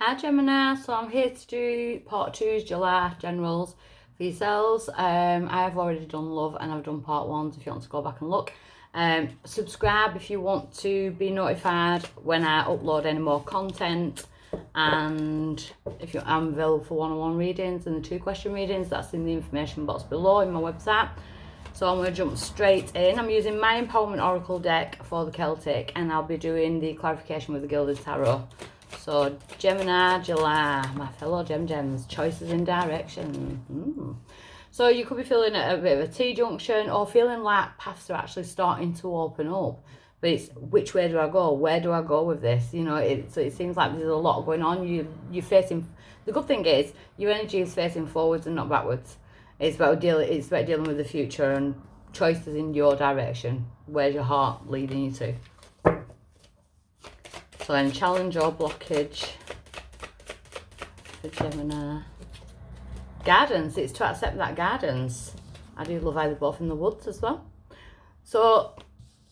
Hi Gemini, so I'm here to do part 2's July generals for yourselves. I have already done love and I've done part 1s if you want to go back and look. Subscribe if you want to be notified when I upload any more content, and if I'm available for one-on-one readings and the 2-question readings, that's in the information box below in my website. So I'm going to jump straight in. I'm using my Empowerment Oracle deck for the Celtic, and I'll be doing the clarification with the Gilded Tarot. So Gemini, July, my fellow Gems, choices in direction. So you could be feeling at a bit of a T-junction or feeling like paths are actually starting to open up. But it's which way do I go? Where do I go with this? You know, it seems like there's a lot going on. You're facing, the good thing is your energy is facing forwards and not backwards. It's about dealing with the future and choices in your direction. Where's your heart leading you to? So then challenge or blockage for Gemini. Guidance, it's to accept that guidance. I do love either both in the woods as well. So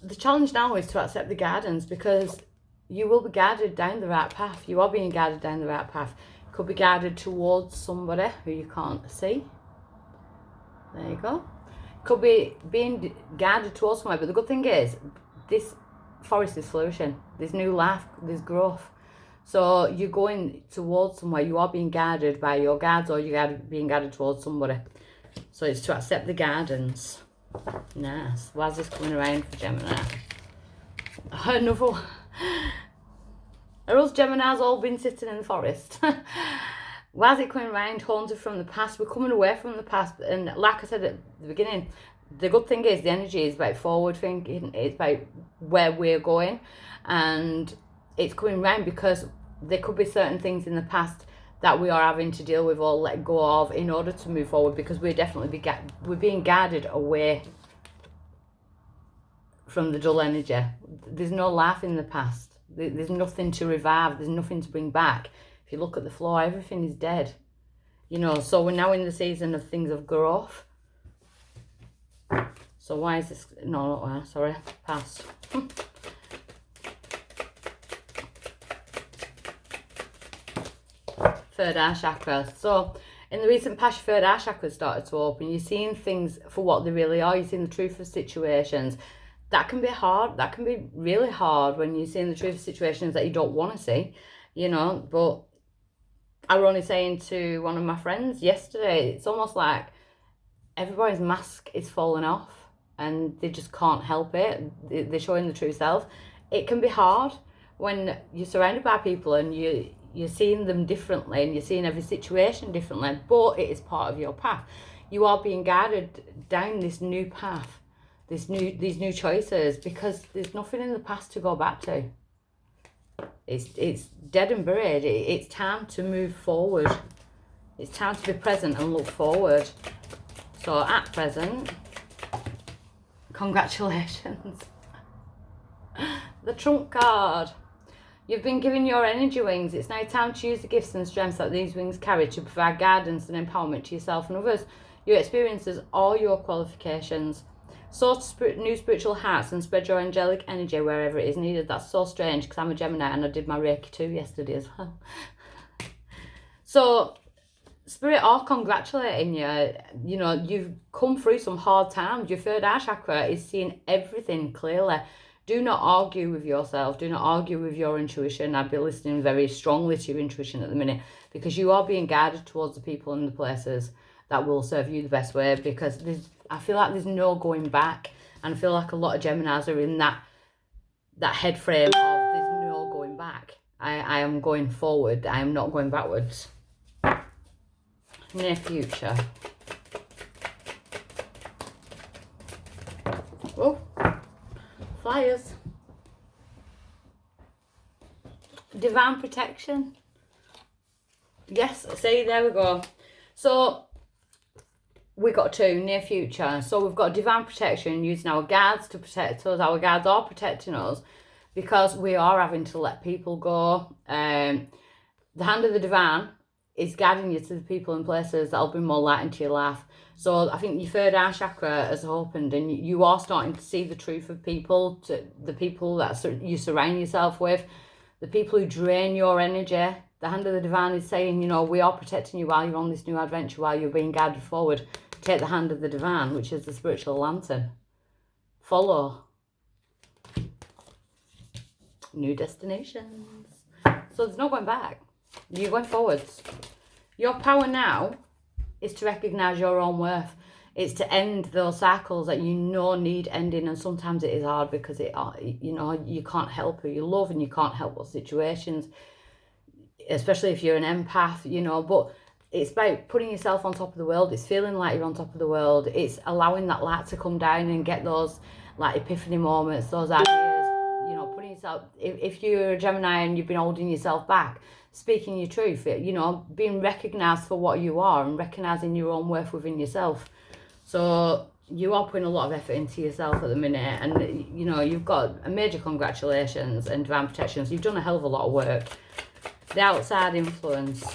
the challenge now is to accept the guidance, because you will be guided down the right path. You are being guided down the right path. You could be guided towards somebody who you can't see. There you go. Could be being guided towards somewhere, but the good thing is this forest is flourishing. There's new life, there's growth. So you're going towards somewhere. You are being guided by your guides, or you're being guided towards somebody. So it's to accept the guidance. Nice. Why is this coming around for Gemini? Another one. Are us Geminis all been sitting in the forest? Why is it coming around haunted from the past? We're coming away from the past. And like I said at the beginning, the good thing is the energy is about forward thinking. It's about where we're going. And it's coming around because there could be certain things in the past that we are having to deal with or let go of in order to move forward, because we're definitely we're being guided away from the dull energy. There's no life in the past. There's nothing to revive. There's nothing to bring back. If you look at the floor, everything is dead. You know, so we're now in the season of things of growth. So why is this? No, not why. Sorry, past. Third eye chakra. So in the recent past, your third eye chakra started to open. You're seeing things for what they really are. You're seeing the truth of situations. That can be hard. That can be really hard when you're seeing the truth of situations that you don't want to see, you know. But I was only saying to one of my friends yesterday, it's almost like everybody's mask is falling off and they just can't help it. They're showing the true self. It can be hard when you're surrounded by people and you're seeing them differently and you're seeing every situation differently, but it is part of your path. You are being guided down this new path, these new choices, because there's nothing in the past to go back to. It's dead and buried. It's time to move forward. It's time to be present and look forward. So at present, congratulations. The trump card. You've been given your energy wings. It's now time to use the gifts and strengths that these wings carry to provide guidance and empowerment to yourself and others, your experiences, or your qualifications. Source new spiritual hearts and spread your angelic energy wherever it is needed. That's so strange because I'm a Gemini and I did my Reiki too yesterday as well. So Spirit are congratulating you. You know, you've come through some hard times. Your third eye chakra is seeing everything clearly. Do not argue with yourself. Do not argue with your intuition. I'd be listening very strongly to your intuition at the minute, because you are being guided towards the people and the places that will serve you the best way, because I feel like there's no going back. And I feel like a lot of Geminis are in that head frame of there's no going back. I am going forward. I am not going backwards. Near future. Oh, flyers. Divine protection. Yes, see, there we go. So we got 2, near future. So we've got divine protection, using our guards to protect us. Our guards are protecting us because we are having to let people go. The hand of the divine is guiding you to the people and places that'll bring more light into your life. So I think your third eye chakra has opened and you are starting to see the truth of people, the people that you surround yourself with, the people who drain your energy, The hand of the divine is saying, you know, we are protecting you while you're on this new adventure, while you're being guided forward. Take the hand of the divine, which is the spiritual lantern. Follow. New destinations. So there's no going back. You're going forwards. Your power now is to recognise your own worth. It's to end those cycles that you know need ending, and sometimes it is hard because you know, you can't help who you love and you can't help those situations, especially if you're an empath, you know. But it's about putting yourself on top of the world. It's feeling like you're on top of the world. It's allowing that light to come down and get those like epiphany moments, those ideas, you know, putting yourself, if you're a Gemini and you've been holding yourself back, speaking your truth, you know, being recognised for what you are and recognising your own worth within yourself. So you are putting a lot of effort into yourself at the minute, and you know, you've got a major congratulations and divine protections. You've done a hell of a lot of work. The outside influence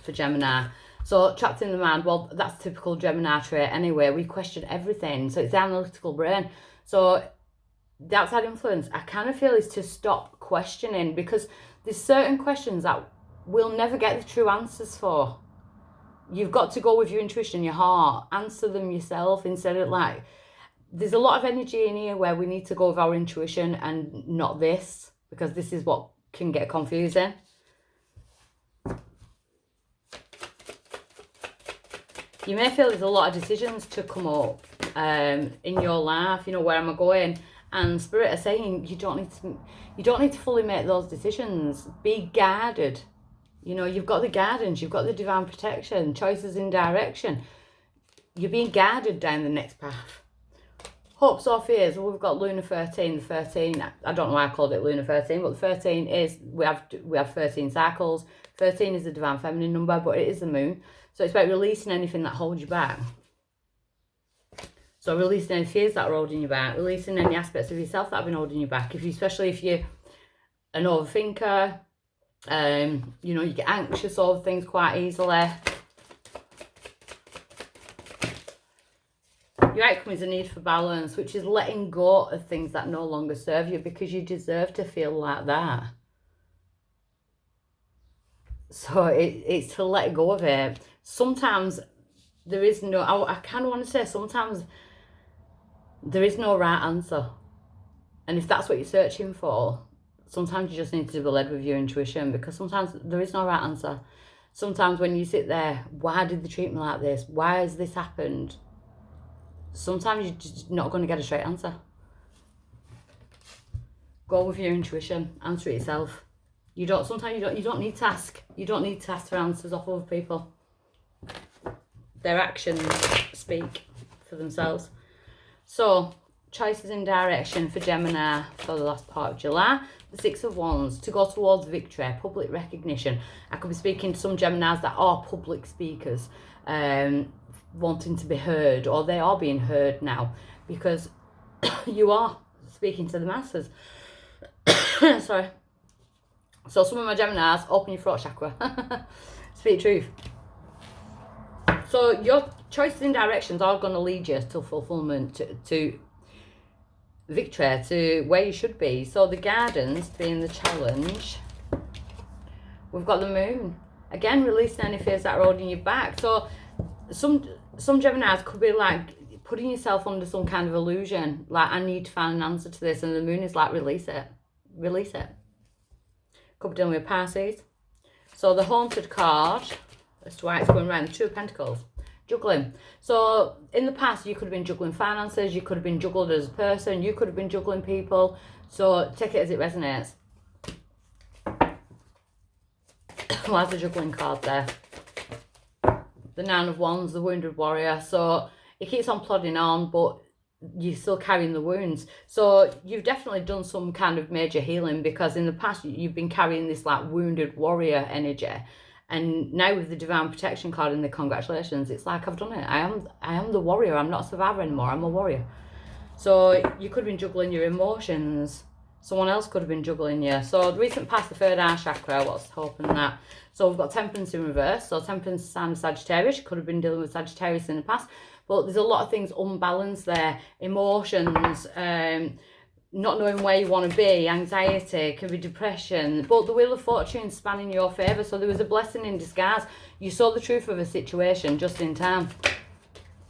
for Gemini. So trapped in the mind, well, that's typical Gemini trait anyway. We question everything. So it's the analytical brain. So the outside influence, I kind of feel, is to stop questioning, because there's certain questions that we'll never get the true answers for. You've got to go with your intuition, your heart, answer them yourself, instead of like, there's a lot of energy in here where we need to go with our intuition and not this, because this is what can get confusing. You may feel there's a lot of decisions to come up in your life, you know, where am I going? And Spirit are saying you don't need to fully make those decisions. Be guided. You know, you've got the guidance, you've got the divine protection, choices in direction. You're being guided down the next path. Hopes or fears, well, we've got Lunar 13. The 13, I don't know why I called it Lunar 13, but the 13 is, we have 13 cycles. 13 is the divine feminine number, but it is the moon. So it's about releasing anything that holds you back. So releasing any fears that are holding you back, releasing any aspects of yourself that have been holding you back. Especially if you're an overthinker, you know, you get anxious over things quite easily. Your outcome is a need for balance, which is letting go of things that no longer serve you, because you deserve to feel like that. So it's to let go of it. Sometimes there is no, I kind of want to say, sometimes there is no right answer. And if that's what you're searching for, sometimes you just need to be led with your intuition, because sometimes there is no right answer. Sometimes when you sit there, why did they treat me like this? Why has this happened? Sometimes you're just not going to get a straight answer. Go with your intuition. Answer it yourself. Sometimes you don't need to ask. You don't need to ask for answers off other people. Their actions speak for themselves. So, choices in direction for Gemini for the last part of July. The Six of Wands, to go towards victory, public recognition. I could be speaking to some Geminis that are public speakers, wanting to be heard, or they are being heard now, because you are speaking to the masses. Sorry. So some of my Geminis, open your throat chakra. Speak truth. So your choices in directions are going to lead you to fulfillment, to victory, to where you should be. So the guidance being the challenge. We've got the moon. Again, releasing any fears that are holding you back. So some Geminis could be like putting yourself under some kind of illusion. Like, I need to find an answer to this. And the moon is like, release it. Release it. Could be dealing with Pisces. So the haunted card, as to why it's going around, the Two of Pentacles. Juggling. So in the past, you could have been juggling finances. You could have been juggled as a person. You could have been juggling people. So take it as it resonates. Why the juggling card there? The Nine of Wands, the wounded warrior. So it keeps on plodding on, but you're still carrying the wounds. So you've definitely done some kind of major healing, because in the past you've been carrying this like wounded warrior energy, and now with the divine protection card and the congratulations, it's like, I've done it. I am the warrior. I'm not a survivor anymore. I'm a warrior. So you could have been juggling your emotions. Someone else could have been juggling you. So the recent past, the third eye chakra, what's hoping that? So we've got Temperance in reverse. So Temperance, sign of Sagittarius. You could have been dealing with Sagittarius in the past. But there's a lot of things unbalanced there. Emotions, not knowing where you want to be, anxiety, can be depression, but the Wheel of Fortune span in your favour. So there was a blessing in disguise. You saw the truth of a situation just in time.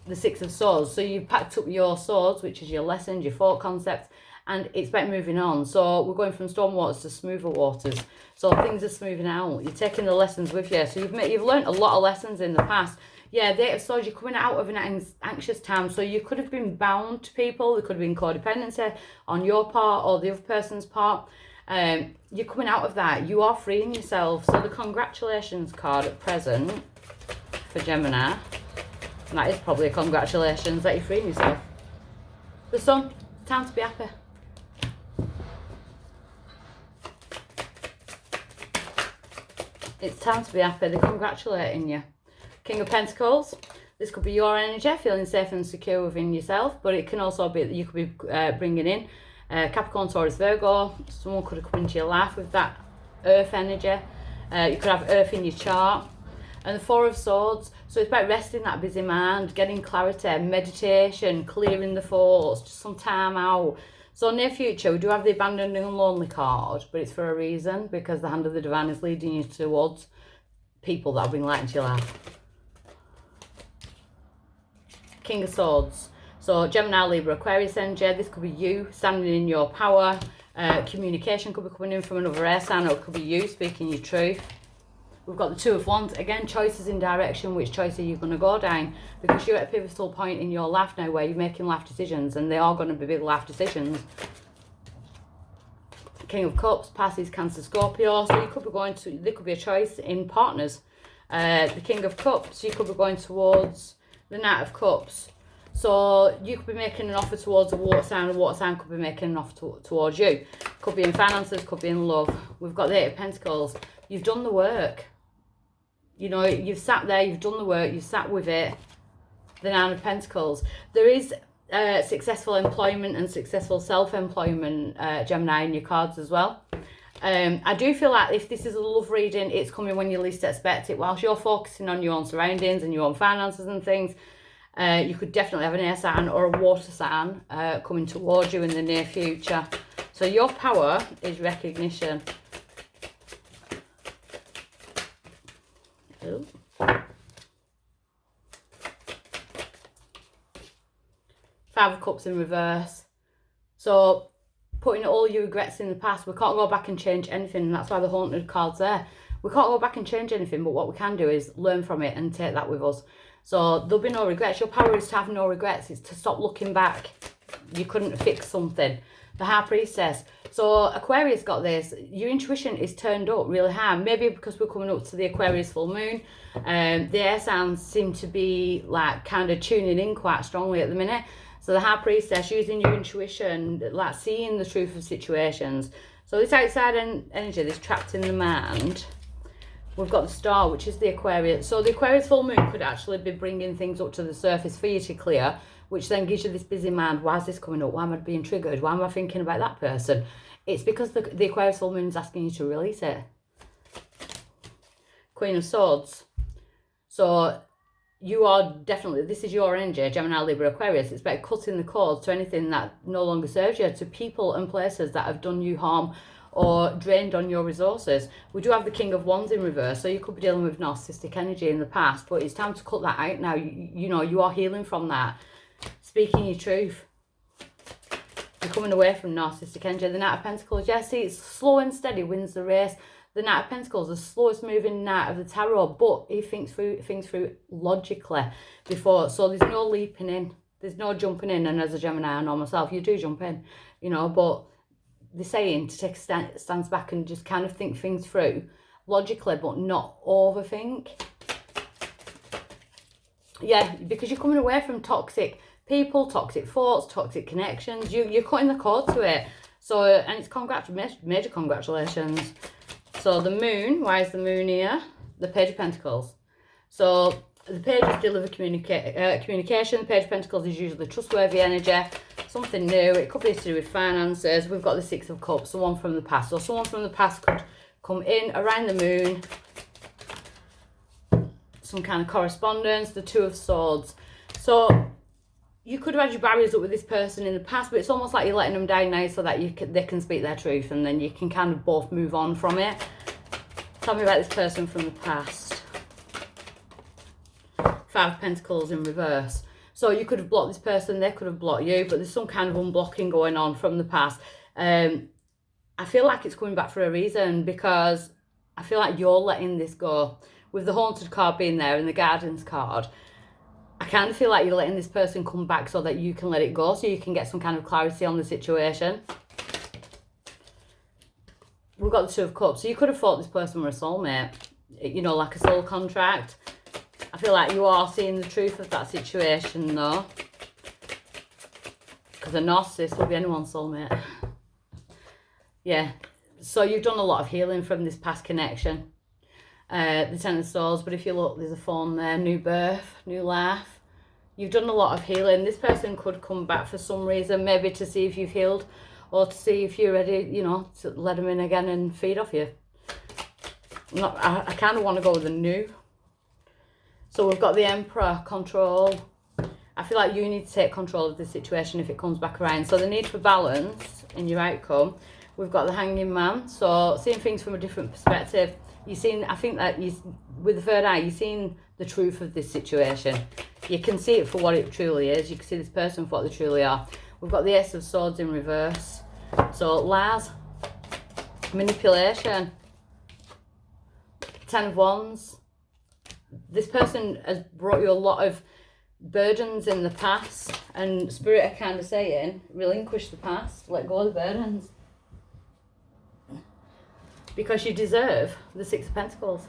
The Six of Swords. So you packed up your swords, which is your lessons, your thought concepts, and it's about moving on. So we're going from storm waters to smoother waters. So things are smoothing out. You're taking the lessons with you. So you've learned a lot of lessons in the past. Yeah, the Eight of Swords, you're coming out of an anxious time. So you could have been bound to people. There could have been codependency on your part or the other person's part. You're coming out of that. You are freeing yourself. So the congratulations card at present for Gemini, and that is probably a congratulations that you're freeing yourself. The Sun, it's time to be happy. It's time to be happy. They're congratulating you. King of Pentacles. This could be your energy, feeling safe and secure within yourself, but it can also be that you could be bringing in Capricorn, Taurus, Virgo. Someone could have come into your life with that earth energy. You could have earth in your chart. And the Four of Swords. So it's about resting that busy mind, getting clarity, meditation, clearing the thoughts, just some time out. So near future, we do have the Abandoned and Lonely card, but it's for a reason, because the hand of the divine is leading you towards people that will bring light into your life. King of Swords. So Gemini, Libra, Aquarius energy. This could be you standing in your power. Communication could be coming in from another air sign, or it could be you speaking your truth. We've got the Two of Wands. Again, choices in direction. Which choice are you going to go down? Because you're at a pivotal point in your life now where you're making life decisions, and they are going to be big life decisions. King of Cups, Pisces, Cancer, Scorpio. So you could be going to, there could be a choice in partners. The King of Cups, you could be going towards the Knight of Cups. So you could be making an offer towards a water sign could be making an offer towards you. Could be in finances, could be in love. We've got the Eight of Pentacles. You've done the work. You know, you've sat there, you've done the work, you've sat with it. The Nine of Pentacles. There is successful employment and successful self-employment, Gemini, in your cards as well. I do feel like if this is a love reading, it's coming when you least expect it. Whilst you're focusing on your own surroundings and your own finances and things, you could definitely have an air sign or a water sign coming towards you in the near future. So your power is recognition. Ooh. Five of Cups in reverse. So putting all your regrets in the past. We can't go back and change anything. And that's why the Haunted card's there. We can't go back and change anything, but what we can do is learn from it and take that with us. So there'll be no regrets. Your power is to have no regrets. It's to stop looking back. You couldn't fix something. The High Priestess. So Aquarius got this. Your intuition is turned up really high. Maybe because we're coming up to the Aquarius full moon. The air signs seem to be like kind of tuning in quite strongly at the minute. So the High Priestess, using your intuition, like seeing the truth of situations. So this outside energy, this trapped in the mind. We've got the Star, which is the Aquarius. So the Aquarius full moon could actually be bringing things up to the surface for you to clear, which then gives you this busy mind. Why is this coming up? Why am I being triggered? Why am I thinking about that person? It's because the Aquarius full moon is asking you to release it. Queen of Swords. So you are definitely, this is your energy, Gemini, Libra, Aquarius. It's about cutting the cords to anything that no longer serves you, to people and places that have done you harm or drained on your resources. We do have the King of Wands in reverse, so you could be dealing with narcissistic energy in the past, but it's time to cut that out now. You know, you are healing from that. Speaking your truth. You're coming away from narcissistic energy. The Knight of Pentacles, yeah, see, it's slow and steady wins the race. The Knight of Pentacles, the slowest moving Knight of the Tarot, but he thinks through logically before. So there's no leaping in. There's no jumping in. And as a Gemini, I know myself, you do jump in, you know, but they're saying to take a stance back and just kind of think things through logically, but not overthink. Yeah, because you're coming away from toxic people, toxic thoughts, toxic connections. You're cutting the cord to it. So, and it's major congratulations. So the moon, why is the moon here? The Page of Pentacles. So the pages deliver communication. The Page of Pentacles is usually trustworthy energy, something new. It could be to do with finances. We've got the Six of Cups, someone from the past. So someone from the past could come in around the moon. Some kind of correspondence. The Two of Swords. So you could have had your barriers up with this person in the past, but it's almost like you're letting them down now so that they can speak their truth, and then you can kind of both move on from it. Tell me about this person from the past. Five of Pentacles in reverse. So you could have blocked this person, they could have blocked you, but there's some kind of unblocking going on from the past. I feel like it's coming back for a reason, because I feel like you're letting this go. With the Haunted card being there and the Guardians card, I kind of feel like you're letting this person come back so that you can let it go, so you can get some kind of clarity on the situation. We've got the Two of Cups. So you could have thought this person were a soulmate, you know, like a soul contract. I feel like you are seeing the truth of that situation, though. Because a narcissist will be anyone's soulmate. Yeah. So you've done a lot of healing from this past connection. The Ten of Swords, but if you look, there's a phone there. New birth, new life. You've done a lot of healing. This person could come back for some reason, maybe to see if you've healed, or to see if you're ready, you know, to let them in again and feed off you. I kind of want to go with a new. So we've got the Emperor, control. I feel like you need to take control of the situation if it comes back around. So the need for balance in your outcome. We've got the Hanging Man. So seeing things from a different perspective. You've seen, I think that with the third eye, you've seen the truth of this situation. You can see it for what it truly is. You can see this person for what they truly are. We've got the Ace of Swords in reverse. So lies, manipulation, Ten of Wands. This person has brought you a lot of burdens in the past, and Spirit are kind of saying, relinquish the past, let go of the burdens. Because you deserve the Six of Pentacles.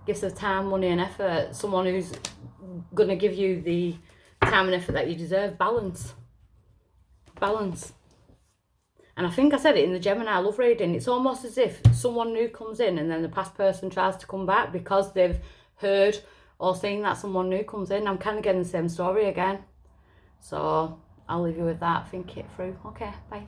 Gifts of time, money and effort. Someone who's going to give you the time and effort that you deserve. Balance. Balance. And I think I said it in the Gemini love reading. It's almost as if someone new comes in and then the past person tries to come back because they've heard or seen that someone new comes in. I'm kind of getting the same story again. So I'll leave you with that. Think it through. Okay, bye.